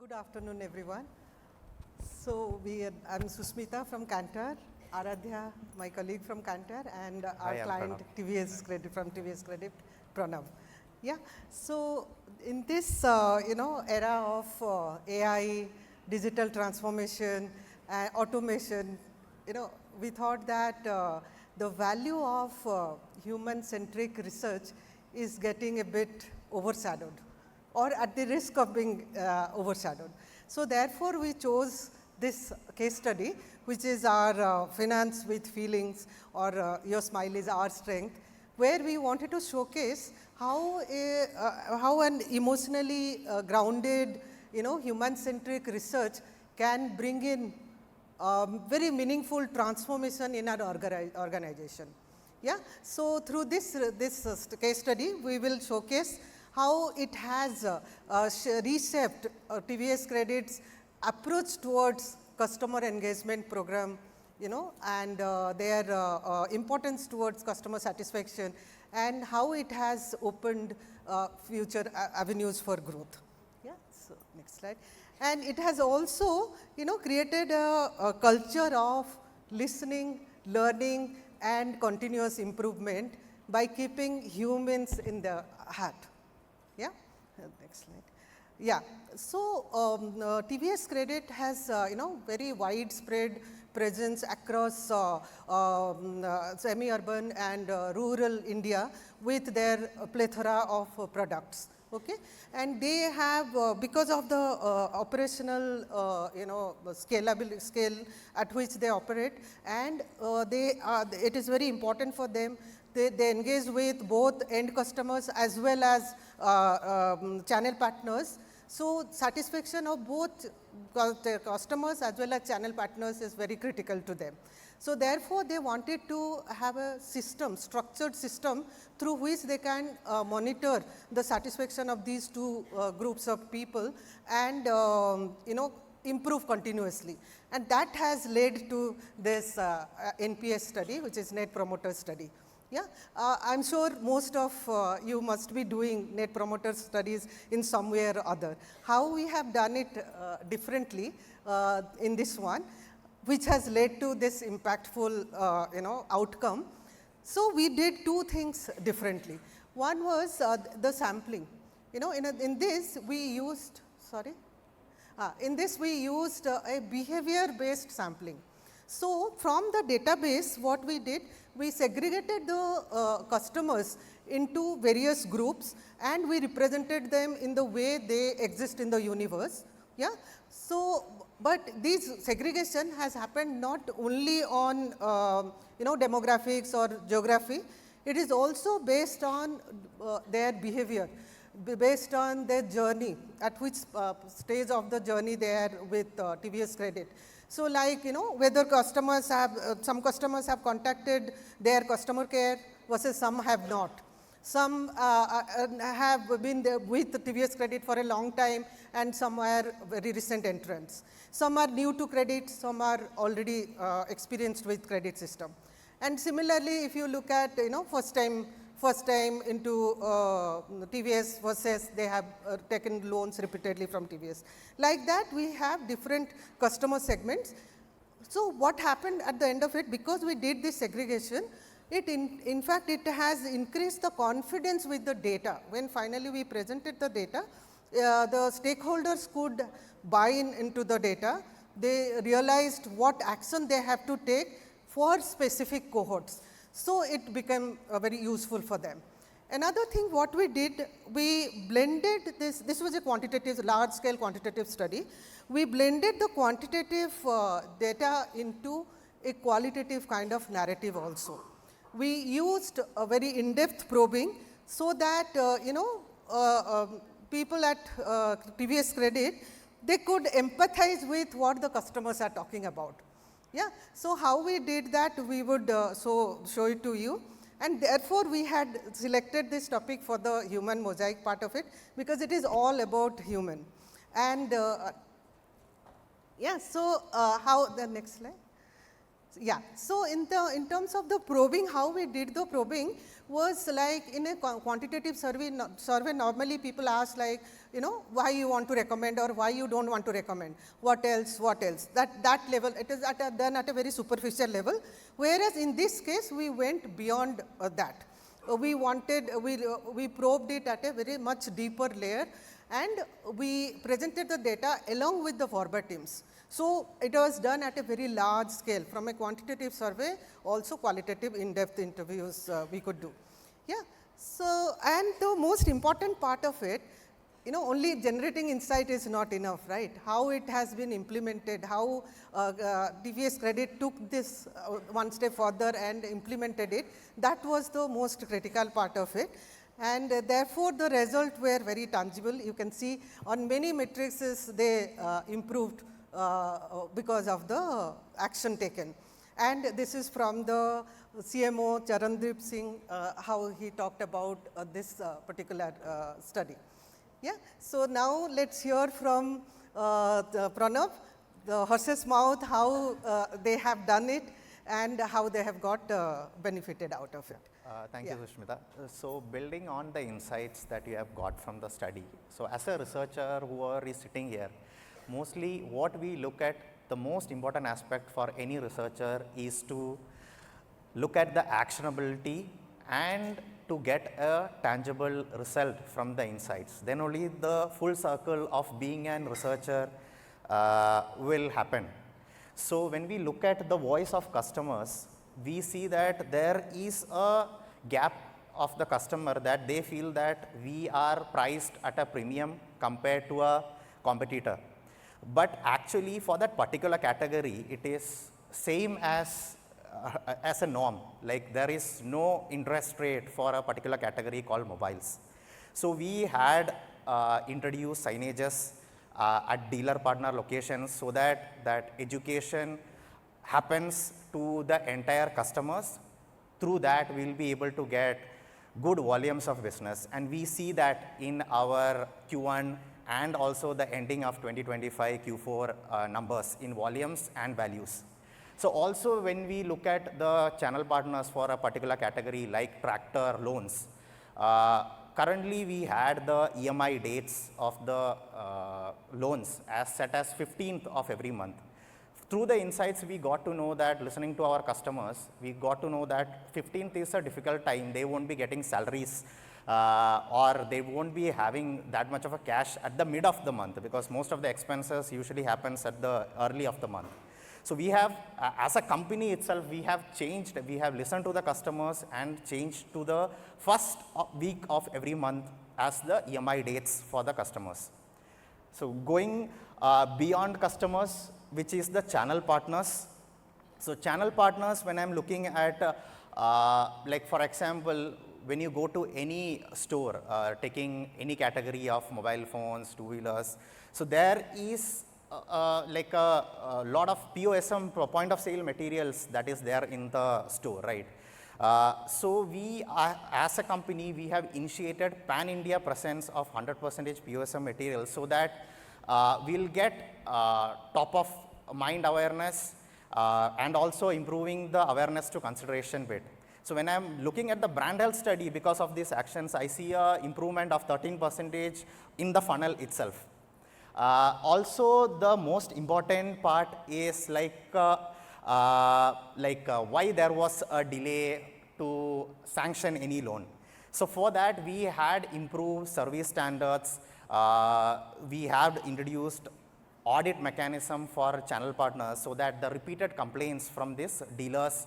Good afternoon, everyone. I'm Sushmita from Kantar, Aradhya, my colleague from Kantar, and our Hi, I'm client TVS Credit from TVS Credit, Pranav. Yeah. So in this era of AI, digital transformation, automation, we thought that the value of human-centric research is getting a bit overshadowed, or at the risk of being overshadowed. So therefore, we chose this case study, which is our finance with feelings, or your smile is our strength, where we wanted to showcase how an emotionally grounded, human-centric research can bring in very meaningful transformation in our organization. Yeah. So through this case study, we will showcase how it has reshaped TVS Credit's approach towards customer engagement program, and their importance towards customer satisfaction, and how it has opened future avenues for growth. Yeah. So next slide. And it has also, created a culture of listening, learning, and continuous improvement by keeping humans in the heart. Yeah. Next slide. Yeah. So TVS Credit has very widespread presence across semi-urban and rural India with their plethora of products. Okay, and they have because of the operational scale at which they operate, and it is very important for them. They engage with both end customers as well as channel partners. So satisfaction of both the customers as well as channel partners is very critical to them. So therefore, they wanted to have a system, structured system through which they can monitor the satisfaction of these two groups of people and improve continuously. And that has led to this NPS study, which is Net Promoter Study. Yeah, I'm sure most of you must be doing Net Promoter Studies in some way or other. How we have done it differently in this one, which has led to this impactful outcome. So we did two things differently. One was the sampling. In this we used a behavior-based sampling. So from the database, what we did, we segregated the customers into various groups, and we represented them in the way they exist in the universe. Yeah. So, but this segregation has happened not only on demographics or geography. It is also based on their behavior, based on their journey, at which stage of the journey they are with TVS Credit. So like, whether customers have, some customers have contacted their customer care versus some have not. Some have been there with TVS Credit for a long time, and some are very recent entrants. Some are new to credit, some are already experienced with credit system. And similarly, if you look at, first time into TVS versus they have taken loans repeatedly from TVS. Like that, we have different customer segments. So what happened at the end of it, because we did this segregation, in fact, it has increased the confidence with the data. When finally we presented the data, the stakeholders could buy into the data. They realized what action they have to take for specific cohorts. So it became very useful for them. Another thing what we did, we blended this was a quantitative, large scale quantitative study. We blended the quantitative data into a qualitative kind of narrative also. We used a very in-depth probing so that, people at TVS Credit, they could empathize with what the customers are talking about. Yeah. So how we did that, we would show it to you. And therefore, we had selected this topic for the Human Mosiac part of it, because it is all about human. And yeah, so how the next slide? Yeah. So in terms of the probing, how we did the probing, was like in a quantitative survey, normally people ask like, you know, why you want to recommend or why you don't want to recommend, what else, that level, it is done at a very superficial level, whereas in this case we went beyond that. We probed it at a very much deeper layer, and we presented the data along with the verbatims. So, it was done at a very large scale from a quantitative survey, also qualitative in-depth interviews we could do. Yeah. So, and the most important part of it, you know, only generating insight is not enough, right? How it has been implemented, how TVS Credit took this one step further and implemented it, that was the most critical part of it. And therefore, the results were very tangible. You can see on many matrices they improved because of the action taken. And this is from the CMO Charandeep Singh, how he talked about this particular study. Yeah. So, now let us hear from Pranav, the horse's mouth, how they have done it and how they have got benefited out of it. Thank you, Sushmita. So, building on the insights that you have got from the study. So, as a researcher who is sitting here, mostly what we look at, the most important aspect for any researcher is to look at the actionability and to get a tangible result from the insights. Then only the full circle of being a researcher will happen. So, when we look at the voice of customers, we see that there is a gap of the customer that they feel that we are priced at a premium compared to a competitor. But actually for that particular category, it is same as a norm, like there is no interest rate for a particular category called mobiles. So, we had introduced signages at dealer partner locations, so that education happens to the entire customers. Through that, we will be able to get good volumes of business, and we see that in our Q1 and also the ending of 2025 Q4 numbers in volumes and values. So, also when we look at the channel partners for a particular category like tractor loans, currently we had the EMI dates of the loans as set as 15th of every month. Through the insights, we got to know that, listening to our customers, we got to know that 15th is a difficult time. They won't be getting salaries or they won't be having that much of a cash at the mid of the month, because most of the expenses usually happens at the early of the month. So, we have as a company itself, we have changed, we have listened to the customers and changed to the first week of every month as the EMI dates for the customers. So, going beyond customers, which is the channel partners. So, channel partners, when I am looking at like for example, when you go to any store taking any category of mobile phones, two-wheelers, so there is like a lot of POSM, point of sale materials that is there in the store, right. So, we are, as a company, we have initiated pan-India presence of 100% POSM materials, so that we will get top of mind awareness and also improving the awareness to consideration bit. So, when I am looking at the brand health study, because of these actions, I see a improvement of 13% in the funnel itself. Also, the most important part is like why there was a delay to sanction any loan. So, for that we had improved service standards, we have introduced audit mechanism for channel partners, so that the repeated complaints from these dealers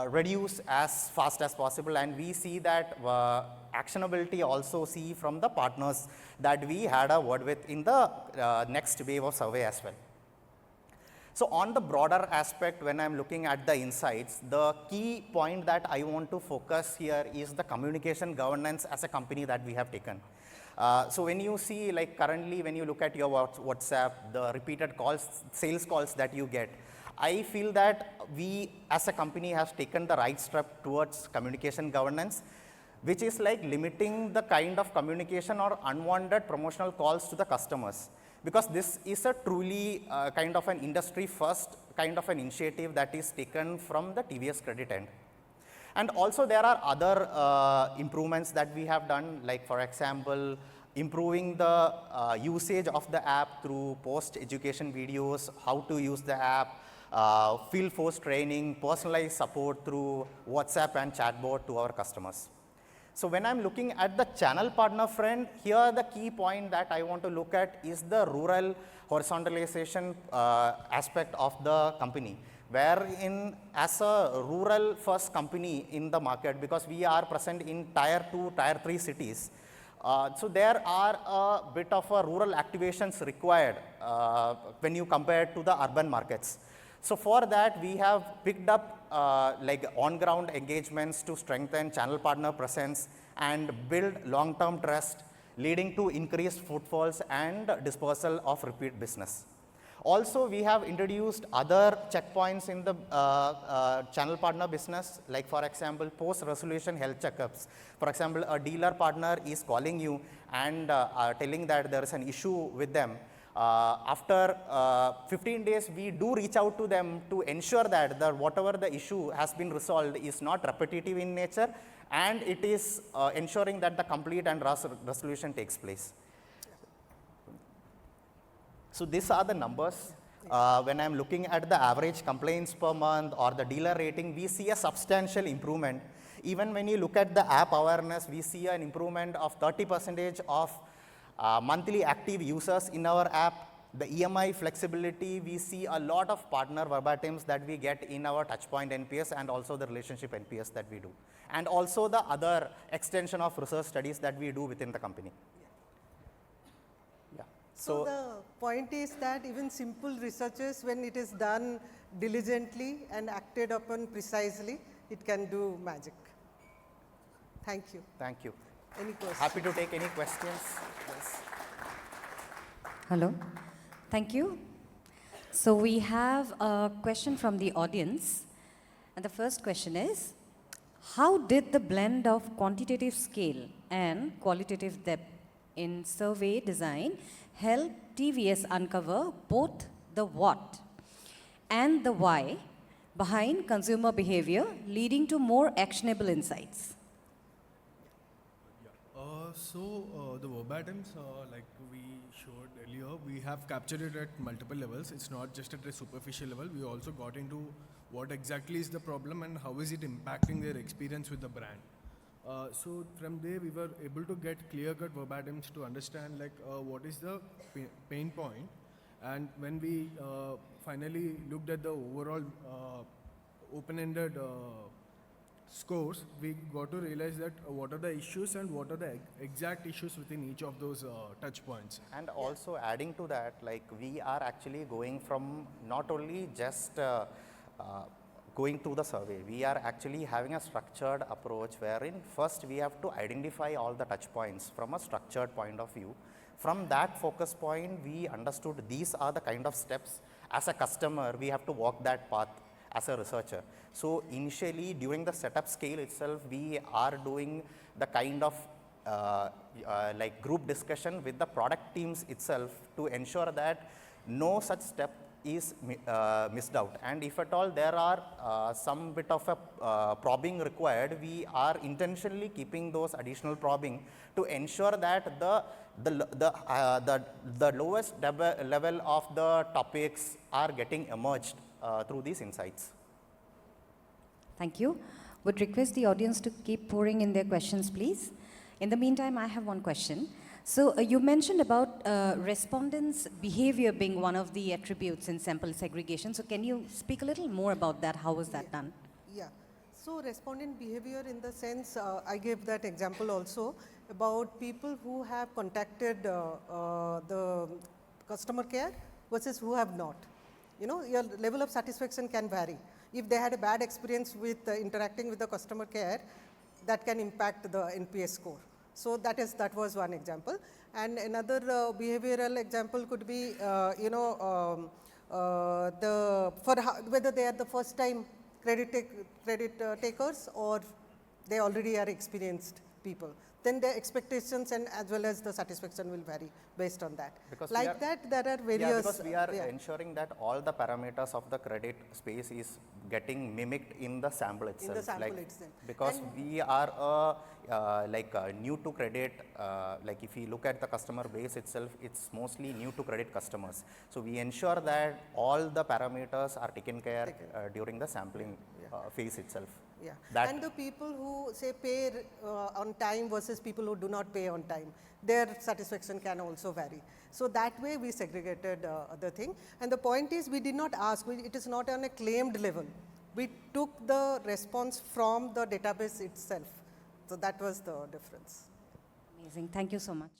reduce as fast as possible, and we see that actionability also see from the partners that we had a word with in the next wave of survey as well. So, on the broader aspect, when I am looking at the insights, the key point that I want to focus here is the communication governance as a company that we have taken. So, when you see, like currently when you look at your WhatsApp, the repeated calls, sales calls that you get, I feel that we as a company have taken the right step towards communication governance, which is like limiting the kind of communication or unwanted promotional calls to the customers, because this is a truly kind of an industry first kind of an initiative that is taken from the TVS Credit end. And also there are other improvements that we have done, like for example, improving the usage of the app through post-education videos, how to use the app, field force training, personalized support through WhatsApp and chatbot to our customers. So when I'm looking at the channel partner front, here the key point that I want to look at is the rural horizontalization aspect of the company, wherein as a rural first company in the market, because we are present in tier 2, tier 3 cities, so there are a bit of a rural activations required when you compare to the urban markets. So for that, we have picked up like on-ground engagements to strengthen channel partner presence and build long-term trust, leading to increased footfalls and dispersal of repeat business. Also, we have introduced other checkpoints in the channel partner business, like for example, post-resolution health checkups. For example, a dealer partner is calling you and telling that there is an issue with them. After 15 days, we do reach out to them to ensure that whatever the issue has been resolved is not repetitive in nature, and it is ensuring that the complete and resolution takes place. So these are the numbers. When I'm looking at the average complaints per month or the dealer rating, we see a substantial improvement. Even when you look at the app awareness, we see an improvement of 30% of monthly active users in our app. The EMI flexibility, we see a lot of partner verbatims that we get in our touchpoint NPS and also the relationship NPS that we do. And also the other extension of research studies that we do within the company. Yeah. So the point is that even simple researches, when it is done diligently and acted upon precisely, it can do magic. Thank you. Thank you. Any questions? Happy to take any questions. Yes. Hello. Thank you. So we have a question from the audience. And the first question is, how did the blend of quantitative scale and qualitative depth in survey design help TVS uncover both the what and the why behind consumer behavior, leading to more actionable insights? The verbatims, like we showed earlier, we have captured it at multiple levels. It's not just at a superficial level. We also got into what exactly is the problem and how is it impacting their experience with the brand. So from there, we were able to get clear-cut verbatims to understand like what is the pain point. And when we finally looked at the overall open-ended scores, we got to realize that what are the issues and what are the exact issues within each of those touch points. And also adding to that, like we are actually going from not only just going to the survey, we are actually having a structured approach wherein first we have to identify all the touch points from a structured point of view. From that focus point, we understood these are the kind of steps as a customer we have to walk that path as a researcher. So initially during the setup scale itself, we are doing the kind of like group discussion with the product teams itself to ensure that no such step is missed out. And if at all there are some bit of a probing required, we are intentionally keeping those additional probing to ensure that the lowest level of the topics are getting emerged through these insights. Thank you. Would request the audience to keep pouring in their questions, please. In the meantime, I have one question. So you mentioned about respondents' behavior being one of the attributes in sample segregation. So can you speak a little more about that? How was that done? Yeah. So respondent behavior in the sense, I gave that example also about people who have contacted the customer care versus who have not. You know, your level of satisfaction can vary. If they had a bad experience with interacting with the customer care, that can impact the NPS score. So that was one example. And another behavioral example could be, whether they are the first time credit takers or they already are experienced people. then the expectations and as well as the satisfaction will vary based on that. Because like that, there are various. Yeah, because we are ensuring that all the parameters of the credit space is getting mimicked in the sample itself. In the sample itself. Because we are new to credit, like if you look at the customer base itself, it's mostly new to credit customers. So we ensure that all the parameters are taken care during the sampling phase itself. Yeah, That and the people who say pay on time versus people who do not pay on time, their satisfaction can also vary. So that way we segregated the thing. And the point is we did not ask, it is not on a claimed level. We took the response from the database itself. So that was the difference. Amazing. Thank you so much.